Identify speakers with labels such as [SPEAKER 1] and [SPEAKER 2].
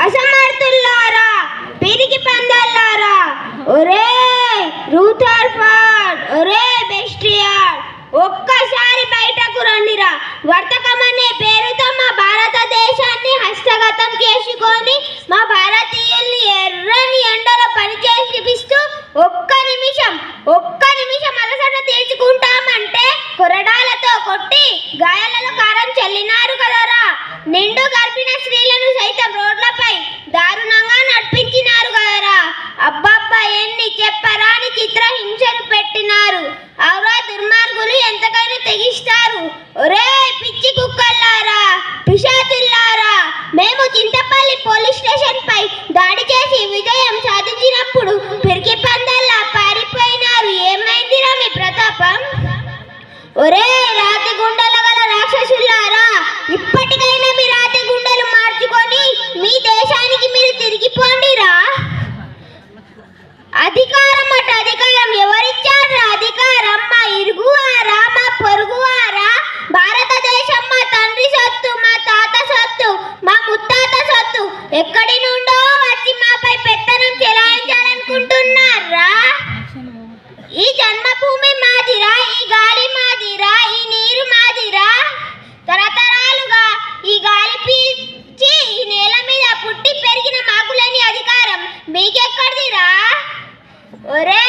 [SPEAKER 1] అసమర్థుల్లారా, పిరికి పందల్లారా, ఒరే రూథర్ఫర్డ్, ఒరే బెస్ట్రియార్డ్, ఒక్కసారి బయటకు రండిరా. వర్తకం అనే పేరుతో మా భారతదేశాన్ని హస్తగతం చేసుకొని మా భారతీయుల్ని ఎర్రని ఎండలో పనిచేసిపిస్తూ ఒక్క నిమిషం అలసట తీర్చుకుంటామంటే కొరడాలతో కొట్టి గాయాలలో కారం చల్లినారు కదరా. నిండు గర్భిణ స్త్రీలను సైతం రోడ్లపై దారుణంగా నడిపించినారు కదరా. అబ్బబ్బా, ఎన్ని చెప్పరాని చిత్రహింసలు పెట్టినారు. అవురా దుర్మార్గులు, ఎంతకైనా తెగిస్తారు. ఒరే పిచ్చి కుక్కల్లారా, పిశాచుల్లారా, మేము చింతపల్లి పోలీస్ స్టేషన్ పై దాడి చేసి విజయం సాధించినప్పుడు పిరికి పందల్లా పారిపోయినారు. ఏమైందిరా మీ ప్రతాపం? ఒరే రాతి గుండెల గల రాక్షసులారా, ఇప్పటికైనా మీ రాతి గుండెలు మార్చుకొని మీ దేశానికి మీరు తిరిగిపోండిరా. అధికారం అట అధికారం, ఎవరిచ్చారా అధికారం? మా ఇరుగువారా, మా పొరుగువారా? భారతదేశం మా తండ్రి సొత్తు, మా తాత సొత్తు, మా ముత్తాత సొత్తు. ఎక్కడి నుండో వచ్చి మాపై పెత్తనం చెలాయించాలనుకుంటున్నారా? ఈ జన్మభూమి మాదిరా, ఈ గాలి మాదిరా, ఈ నీరు మాదిరా. తరతరాలుగా ఈ గాలి పీల్చి ఈ నేల మీద పుట్టి పెరిగిన మాకు లేని అధికారం మీకెక్కడిదిరా? ఒరే